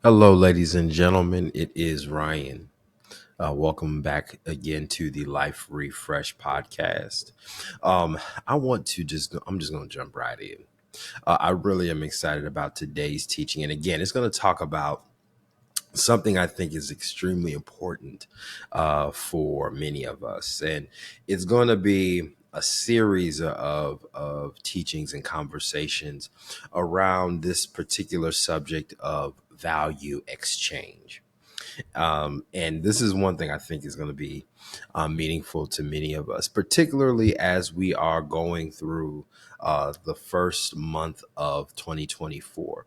Hello, ladies and gentlemen. It is Ryan. Welcome back again to the Life Refresh podcast. Um, I'm just going to jump right in. I really am excited about today's teaching. And again, it's going to talk about something I think is extremely important for many of us. And it's going to be a series of teachings and conversations around this particular subject of value exchange. And this is one thing I think is going to be meaningful to many of us, particularly as we are going through the first month of 2024.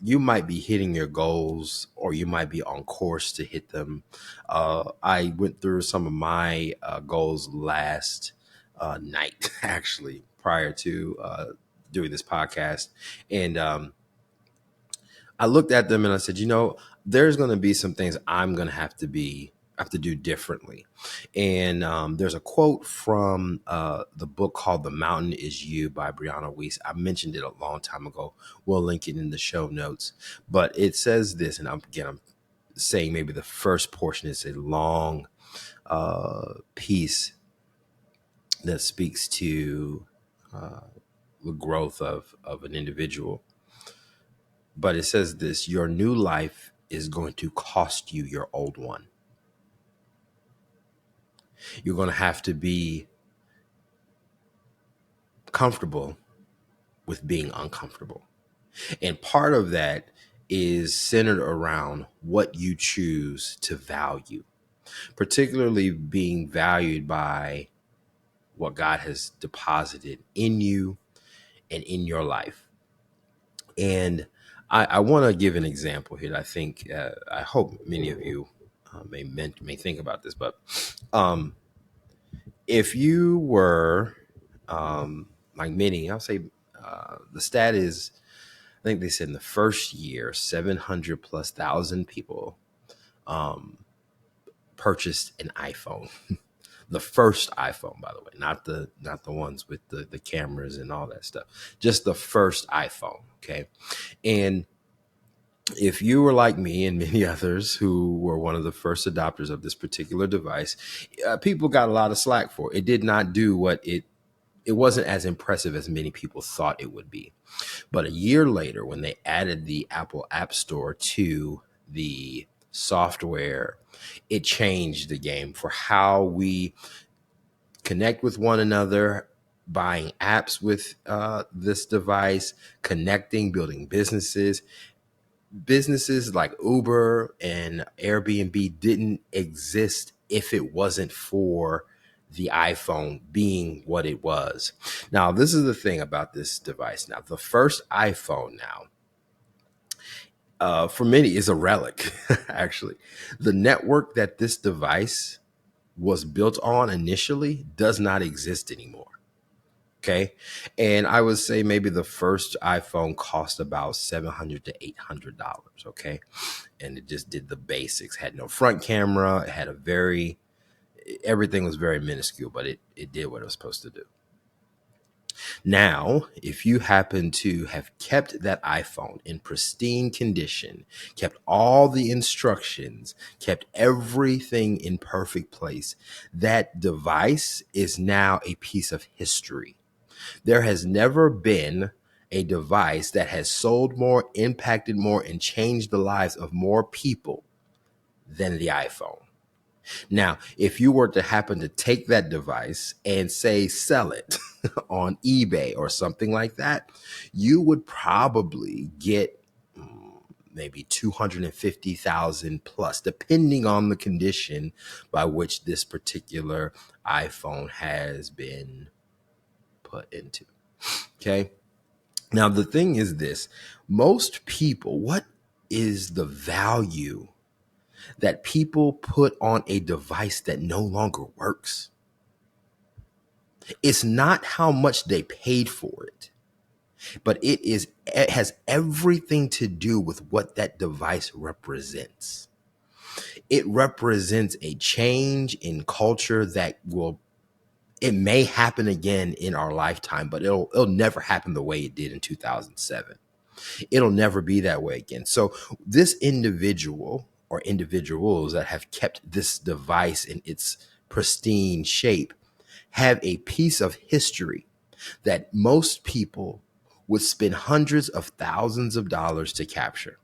You might be hitting your goals or you might be on course to hit them. I went through some of my goals last night, actually, prior to doing this podcast. And I looked at them and I said, there's going to be some things I'm going to have to do differently. And there's a quote from the book called "The Mountain Is You" by Brianna Weiss. I mentioned it a long time ago. We'll link it in the show notes. But it says this, and I'm saying maybe the first portion is a long piece that speaks to uh, the growth of an individual. But it says this: your new life is going to cost you your old one. You're going to have to be comfortable with being uncomfortable. And part of that is centered around what you choose to value, particularly being valued by what God has deposited in you and in your life. And I want to give an example here. I hope many of you may think about this, but um, if you were like many, I'll say the stat is, I think they said in the first year, 700 plus thousand people um, purchased an iPhone. The first iPhone, by the way, not the ones with the cameras and all that stuff, just the first iPhone. Okay. And if you were like me and many others who were one of the first adopters of this particular device, people got a lot of slack for it. It did not do what it wasn't as impressive as many people thought it would be. But a year later, when they added the Apple App Store to the software, it changed the game for how we connect with one another, buying apps with this device, connecting, building businesses. Businesses like Uber and Airbnb didn't exist if it wasn't for the iPhone being what it was. Now, this is the thing about this device. Now, the first iPhone now, for many, is a relic, actually. The network that this device was built on initially does not exist anymore. Okay. And I would say maybe the first iPhone cost about $700 to $800. Okay. And it just did the basics, had no front camera. It had everything was very minuscule, but it did what it was supposed to do. Now, if you happen to have kept that iPhone in pristine condition, kept all the instructions, kept everything in perfect place, that device is now a piece of history. There has never been a device that has sold more, impacted more, and changed the lives of more people than the iPhone. Now, if you were to happen to take that device and say sell it on eBay or something like that, you would probably get maybe 250,000 plus, depending on the condition by which this particular iPhone has been put into. Okay. Now, the thing is this: most people, what is the value that people put on a device that no longer works? It's not how much they paid for it, but it has everything to do with what that device represents. It represents a change in culture that it may happen again in our lifetime, but it'll never happen the way it did in 2007. It'll never be that way again. So this individual or individuals that have kept this device in its pristine shape have a piece of history that most people would spend hundreds of thousands of dollars to capture.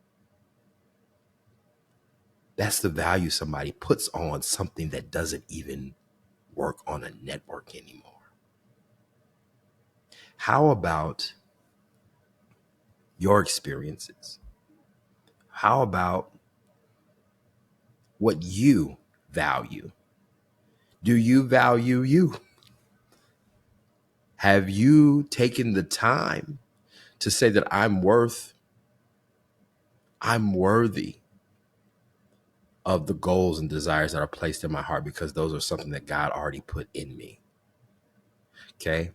That's the value somebody puts on something that doesn't even work on a network anymore. How about your experiences? How about what you value? Do you value you? Have you taken the time to say that I'm worthy of the goals and desires that are placed in my heart, because those are something that God already put in me? Okay.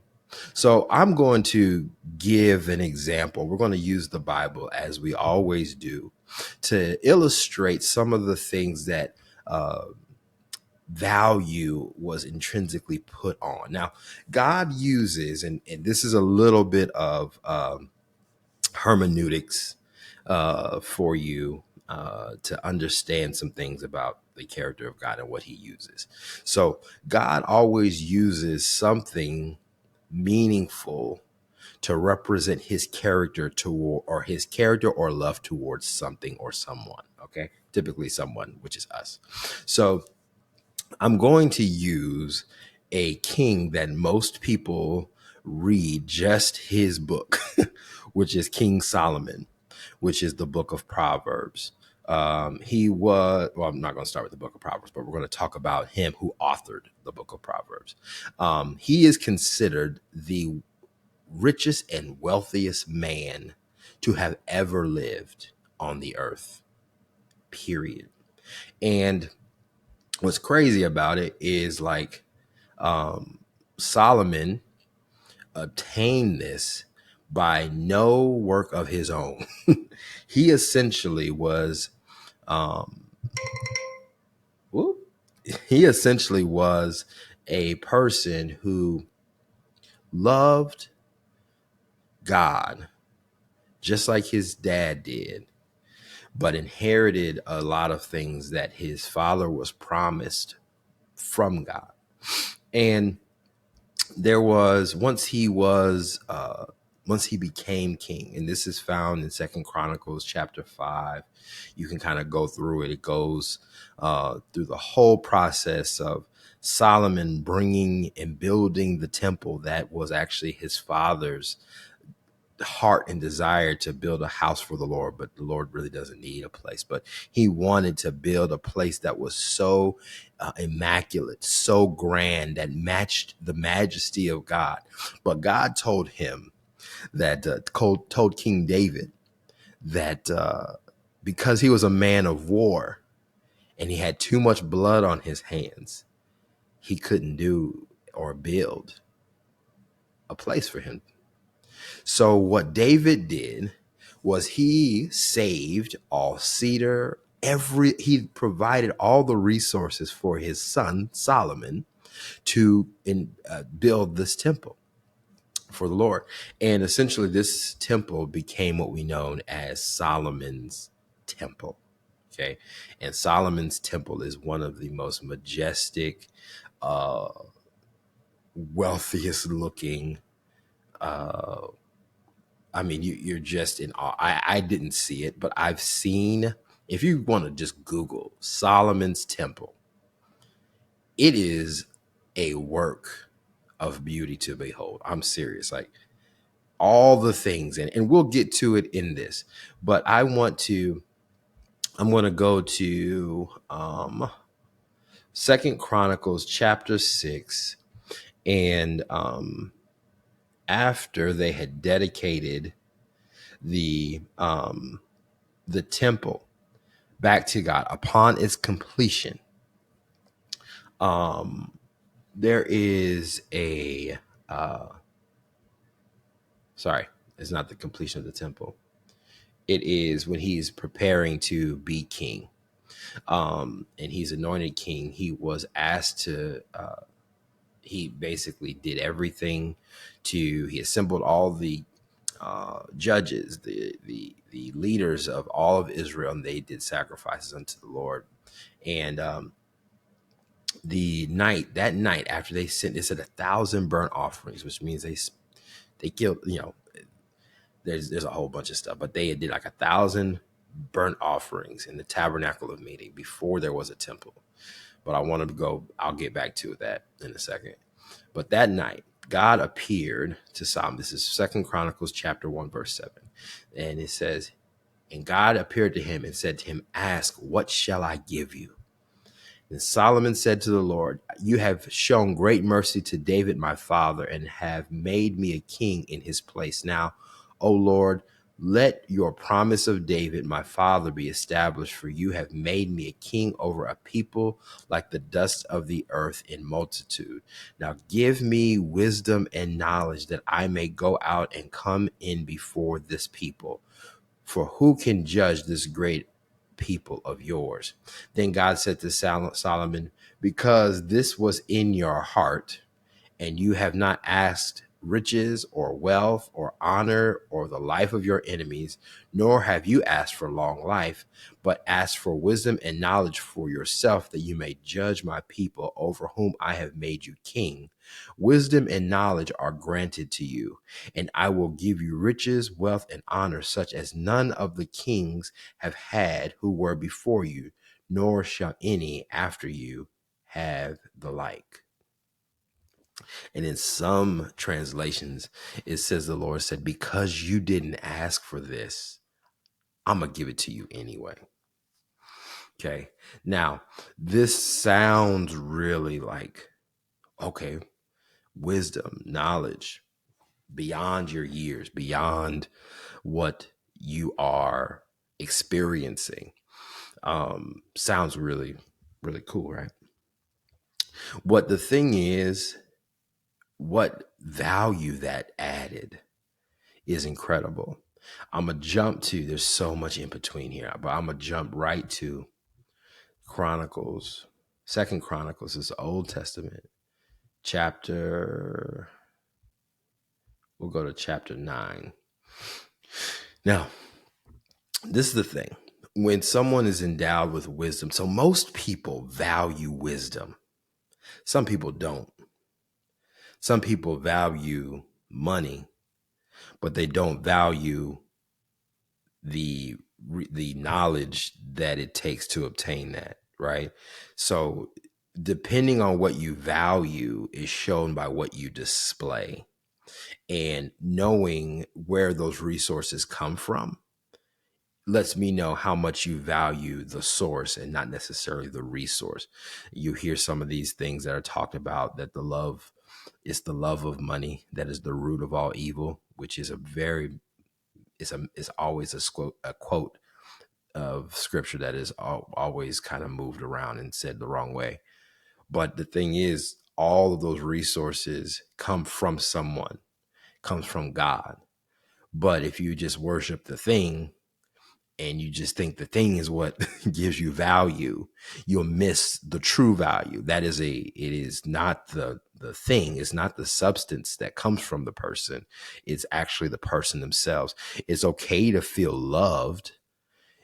So I'm going to give an example. We're going to use the Bible, as we always do, to illustrate some of the things that value was intrinsically put on. Now, God uses, and this is a little bit of hermeneutics for you to understand some things about the character of God and what he uses. So God always uses something meaningful to represent his character or his character or love towards something or someone. Okay. Typically someone, which is us. So I'm going to use a king that most people read just his book, which is King Solomon, which is the book of Proverbs. Well, I'm not going to start with the book of Proverbs, but we're going to talk about him who authored the book of Proverbs. He is considered the richest and wealthiest man to have ever lived on the earth, period. And what's crazy about it is, like, Solomon obtained this by no work of his own. He essentially was, whoop, he essentially was a person who loved God just like his dad did, but inherited a lot of things that his father was promised from God. And there was, once he became king, and this is found in Second Chronicles chapter 5. You can kind of go through it. It goes through the whole process of Solomon bringing and building the temple that was actually his father's heart and desire, to build a house for the Lord. But the Lord really doesn't need a place, but he wanted to build a place that was so immaculate, so grand, that matched the majesty of God. But God told him that, told King David that because he was a man of war and he had too much blood on his hands, he couldn't do or build a place for him. So what David did was he saved all cedar, he provided all the resources for his son Solomon to build this temple for the Lord. And essentially this temple became what we know as Solomon's temple. Okay. And Solomon's temple is one of the most majestic, wealthiest looking, you're just in awe. I didn't see it, but I've seen, if you want to just Google Solomon's Temple, it is a work of beauty to behold. I'm serious. Like, all the things, and we'll get to it in this, but I'm going to go to Second Chronicles chapter 6. And after they had dedicated the temple back to God, upon its completion, there is a sorry, it's not the completion of the temple. It is when he's preparing to be king, and he's anointed king. He was asked to he basically did everything he assembled all the judges, the leaders of all of Israel, and they did sacrifices unto the Lord. And that night after they sent, they said 1,000 burnt offerings, which means they killed, there's a whole bunch of stuff, but they did like 1,000 burnt offerings in the tabernacle of meeting before there was a temple. But I wanted to go, I'll get back to that in a second. But that night, God appeared to Solomon. This is 2 Chronicles chapter 1, verse 7. And it says, and God appeared to him and said to him, ask, what shall I give you? And Solomon said to the Lord, you have shown great mercy to David, my father, and have made me a king in his place. Now, O Lord, let your promise of David, my father, be established, for you have made me a king over a people like the dust of the earth in multitude. Now give me wisdom and knowledge that I may go out and come in before this people. For who can judge this great people of yours? Then God said to Solomon, because this was in your heart, and you have not asked riches or wealth or honor or the life of your enemies, nor have you asked for long life, but asked for wisdom and knowledge for yourself, that you may judge my people over whom I have made you king. Wisdom and knowledge are granted to you, and I will give you riches, wealth, and honor, such as none of the kings have had who were before you, nor shall any after you have the like. And in some translations, it says the Lord said, because you didn't ask for this, I'm going to give it to you anyway. Okay. Now, this sounds really like, okay, wisdom, knowledge beyond your years, beyond what you are experiencing. Sounds really, really cool, right? What the thing is, what value that added is incredible. I'm going to jump to, there's so much in between here, but I'm going to jump right to Chronicles. 2 Chronicles is the Old Testament chapter. We'll go to chapter 9. Now, this is the thing. When someone is endowed with wisdom, so most people value wisdom. Some people don't. Some people value money, but they don't value the knowledge that it takes to obtain that, right? So depending on what you value is shown by what you display, and knowing where those resources come from lets me know how much you value the source and not necessarily the resource. You hear some of these things that are talked about, that the love is the love of money that is the root of all evil, which is it's always a quote of scripture that is always kind of moved around and said the wrong way. But the thing is, all of those resources come from someone, comes from God. But if you just worship the thing and you just think the thing is what gives you value, you'll miss the true value. It is not the thing, it's not the substance that comes from the person. It's actually the person themselves. It's okay to feel loved.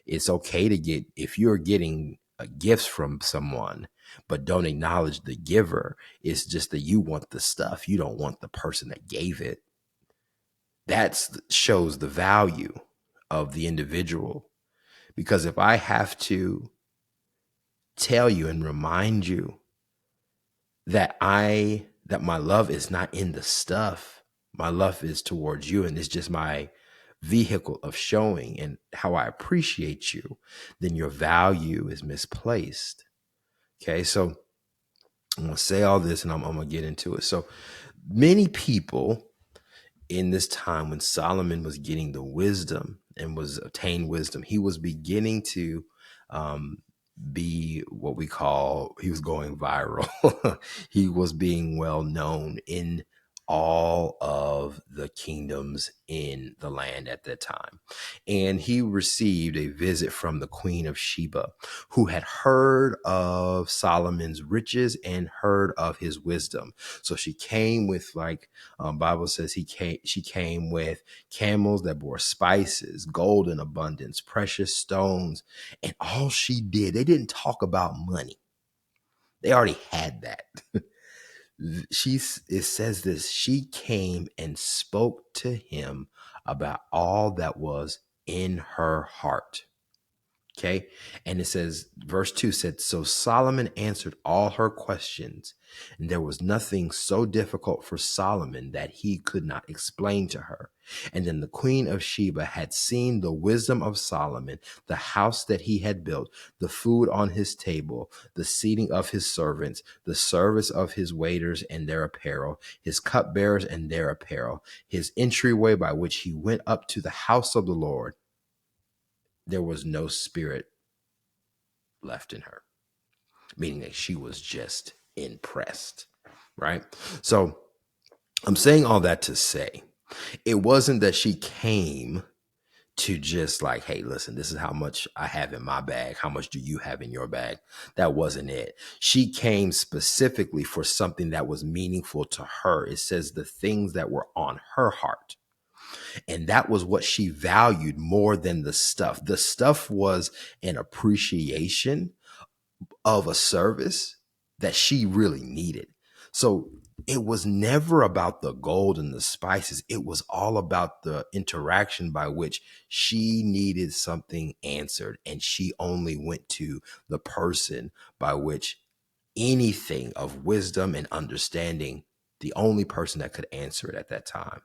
It's okay to get, if you're getting gifts from someone, but don't acknowledge the giver, it's just that you want the stuff. You don't want the person that gave it. That shows the value of the individual. Because if I have to tell you and remind you that my love is not in the stuff, my love is towards you, and it's just my vehicle of showing and how I appreciate you, then your value is misplaced. Okay, so I'm going to say all this and I'm going to get into it. So many people in this time when Solomon was getting the wisdom and was obtained wisdom, he was beginning to be what we call, he was going viral. He was being well known in all of the kingdoms in the land at that time. And he received a visit from the Queen of Sheba, who had heard of Solomon's riches and heard of his wisdom. So she came with, like, Bible says she came with camels that bore spices, gold in abundance, precious stones, and all she did, they didn't talk about money. They already had that. It says this, she came and spoke to him about all that was in her heart. Okay. And it says, verse 2 said, so Solomon answered all her questions, and there was nothing so difficult for Solomon that he could not explain to her. And then the Queen of Sheba had seen the wisdom of Solomon, the house that he had built, the food on his table, the seating of his servants, the service of his waiters and their apparel, his cupbearers and their apparel, his entryway by which he went up to the house of the Lord. There was no spirit left in her, meaning that she was just impressed, right? So I'm saying all that to say, it wasn't that she came to just like, hey, listen, this is how much I have in my bag. How much do you have in your bag? That wasn't it. She came specifically for something that was meaningful to her. It says the things that were on her heart. And that was what she valued more than the stuff. The stuff was an appreciation of a service that she really needed. So it was never about the gold and the spices. It was all about the interaction by which she needed something answered. And she only went to the person by which anything of wisdom and understanding, the only person that could answer it at that time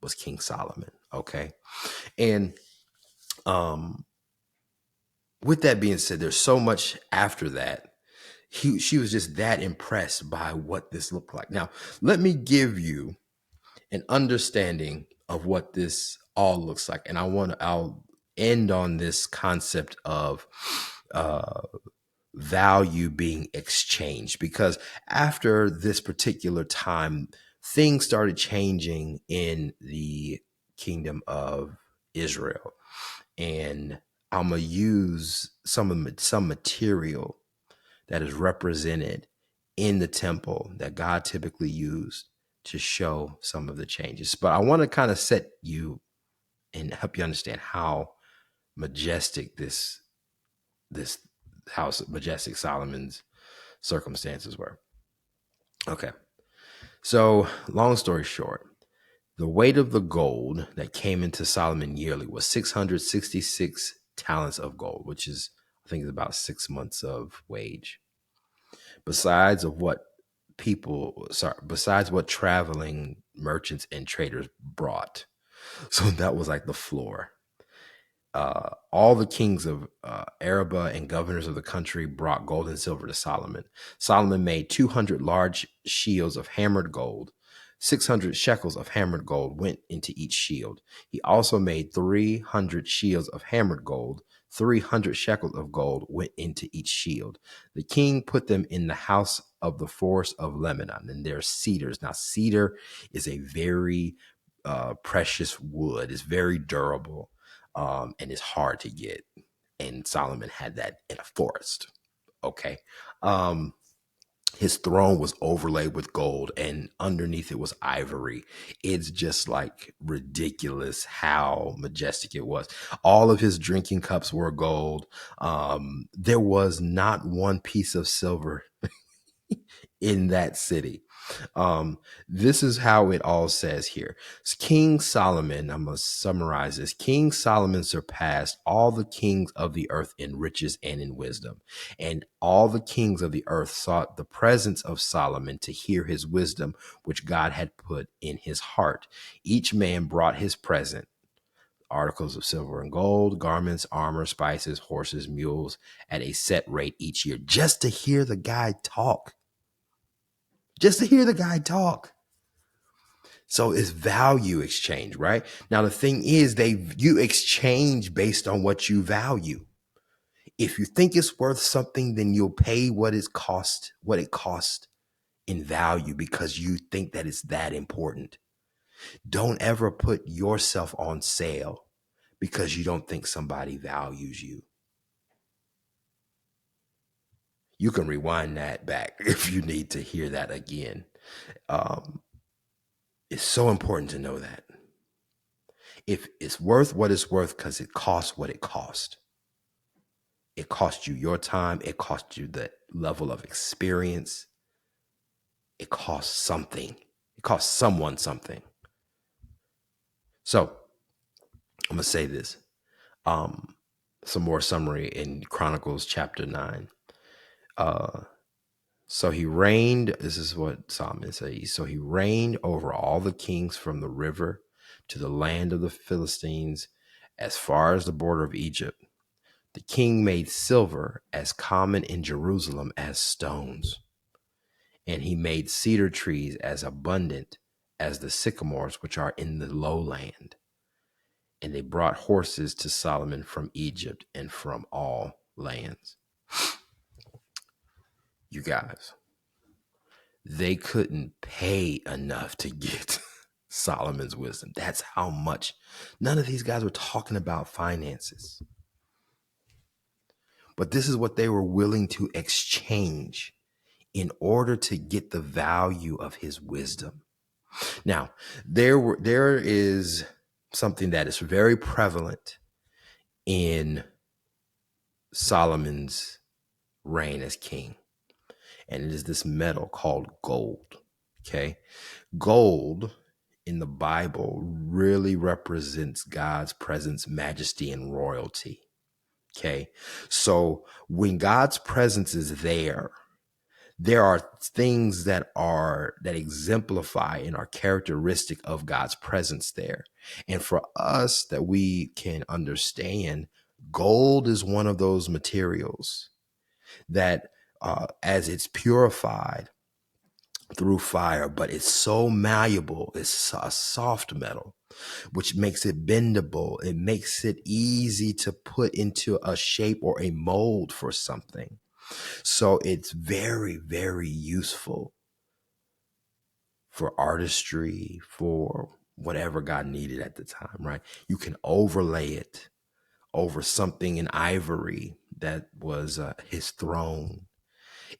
was King Solomon. Okay. And with that being said, there's so much after that. She was just that impressed by what this looked like. Now, let me give you an understanding of what this all looks like. And I'll end on this concept of value being exchanged, because after this particular time, things started changing in the kingdom of Israel. And I'm going to use some material that is represented in the temple that God typically used to show some of the changes. But I want to kind of set you and help you understand how majestic this house, majestic Solomon's circumstances were. Okay. So long story short, the weight of the gold that came into Solomon yearly was 666 talents of gold, which is, I think, is about 6 months of wage. Besides what traveling merchants and traders brought. So that was like the floor. All the kings of Arabah and governors of the country brought gold and silver to Solomon. Solomon made 200 large shields of hammered gold. 600 shekels of hammered gold went into each shield. He also made 300 shields of hammered gold. 300 shekels of gold went into each shield. The king put them in the house of the forest of Lebanon, and there are cedars. Now, cedar is a very precious wood. It's very durable. And it's hard to get. And Solomon had that in a forest. Okay. His throne was overlaid with gold, and underneath it was ivory. It's just like ridiculous how majestic it was. All of his drinking cups were gold. There was not one piece of silver in that city. This is how it all says here. King Solomon, I'm going to summarize this. King Solomon surpassed all the kings of the earth in riches and in wisdom. And all the kings of the earth sought the presence of Solomon to hear his wisdom, which God had put in his heart. Each man brought his present: articles of silver and gold, garments, armor, spices, horses, mules, at a set rate each year, just to hear the guy talk. Just to hear the guy talk. So it's value exchange, right? Now, the thing is, you exchange based on what you value. If you think it's worth something, then you'll pay what it costs in value because you think that it's that important. Don't ever put yourself on sale because you don't think somebody values you. You can rewind that back if you need to hear that again. It's so important to know that. If it's worth what it's worth because it costs what it cost. It cost you your time. It cost you the level of experience. It costs something. It costs someone something. So I'm going to say this. Some more summary in Chronicles chapter 9. So he reigned, this is what Solomon says. So he reigned over all the kings from the river to the land of the Philistines as far as the border of Egypt. The king made silver as common in Jerusalem as stones. And he made cedar trees as abundant as the sycamores which are in the lowland. And they brought horses to Solomon from Egypt and from all lands. You guys, they couldn't pay enough to get Solomon's wisdom. That's how much. None of these guys were talking about finances. But this is what they were willing to exchange in order to get the value of his wisdom. Now, there is something that is very prevalent in Solomon's reign as king. And it is this metal called gold. Okay. Gold in the Bible really represents God's presence, majesty, and royalty. Okay. So when God's presence is there are things that exemplify and are characteristic of God's presence there. And for us that we can understand, gold is one of those materials that as it's purified through fire, but it's so malleable, it's a soft metal, which makes it bendable. It makes it easy to put into a shape or a mold for something. So it's very, very useful for artistry, for whatever God needed at the time, right? You can overlay it over something in ivory that was his throne.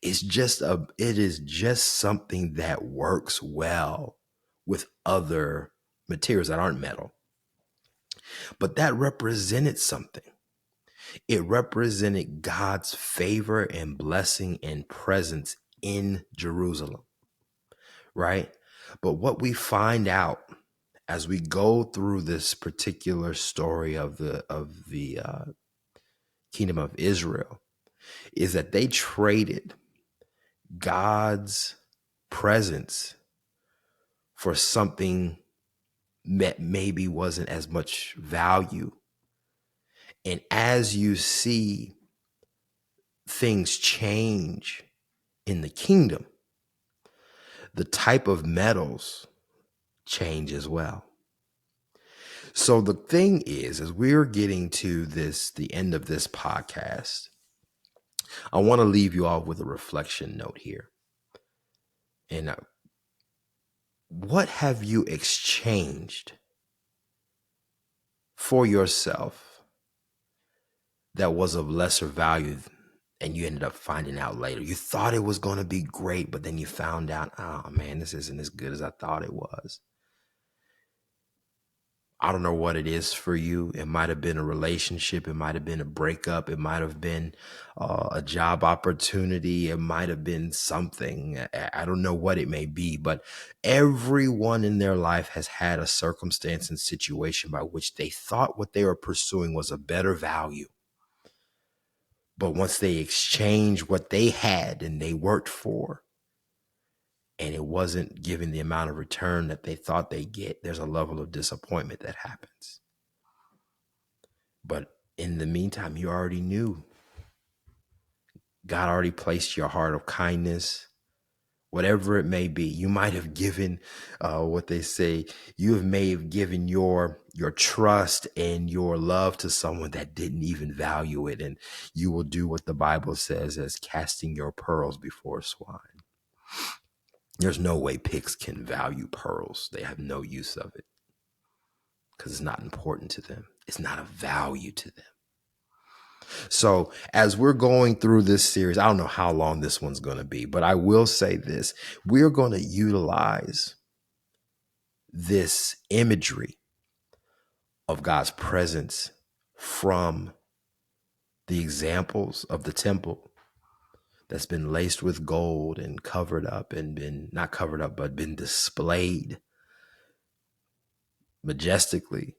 It is just something that works well with other materials that aren't metal. But that represented something. It represented God's favor and blessing and presence in Jerusalem, right? But what we find out as we go through this particular story of the kingdom of Israel is that they traded God's presence for something that maybe wasn't as much value. And as you see things change in the kingdom, the type of metals change as well. So the thing is, as we're getting to the end of this podcast, I want to leave you all with a reflection note here. And what have you exchanged for yourself that was of lesser value and you ended up finding out later? You thought it was going to be great, but then you found out, oh man, this isn't as good as I thought it was. I don't know what it is for you. It might have been a relationship. It might have been a breakup. It might have been a job opportunity. It might have been something. I don't know what it may be, but everyone in their life has had a circumstance and situation by which they thought what they were pursuing was a better value. But once they exchanged what they had and they worked for, and it wasn't giving the amount of return that they thought they'd get, there's a level of disappointment that happens. But in the meantime, you already knew. God already placed your heart of kindness, whatever it may be. You might have given what they say, may have given your trust and your love to someone that didn't even value it. And you will do what the Bible says as casting your pearls before swine. There's no way pigs can value pearls. They have no use of it because it's not important to them. It's not of value to them. So as we're going through this series, I don't know how long this one's going to be, but I will say this. We're going to utilize this imagery of God's presence from the examples of the temple that's been laced with gold and covered up and been not covered up, but been displayed majestically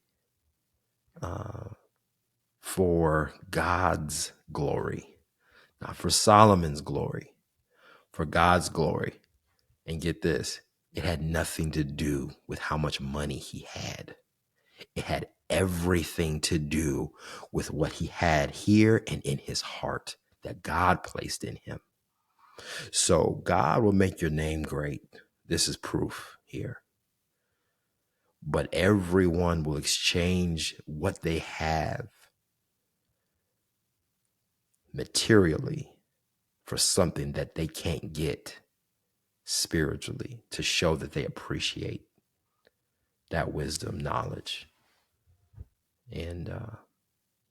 for God's glory, not for Solomon's glory, for God's glory. And get this, it had nothing to do with how much money he had. It had everything to do with what he had here and in his heart that God placed in him. So God will make your name great. This is proof here. But everyone will exchange what they have materially for something that they can't get spiritually to show that they appreciate that wisdom, knowledge. And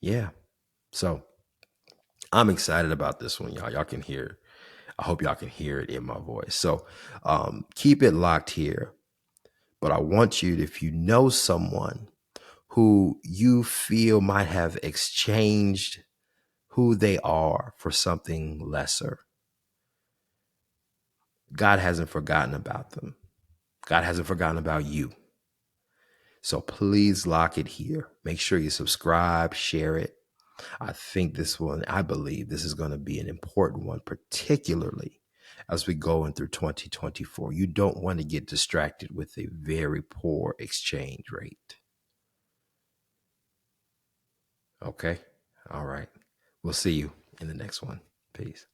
yeah, so I'm excited about this one, y'all. Y'all can hear, I hope y'all can hear it in my voice. So keep it locked here. But I want you to, if you know someone who you feel might have exchanged who they are for something lesser, God hasn't forgotten about them. God hasn't forgotten about you. So please lock it here. Make sure you subscribe, share it. I think this one, I believe this is going to be an important one, particularly as we go in through 2024. You don't want to get distracted with a very poor exchange rate. Okay. All right. We'll see you in the next one. Peace.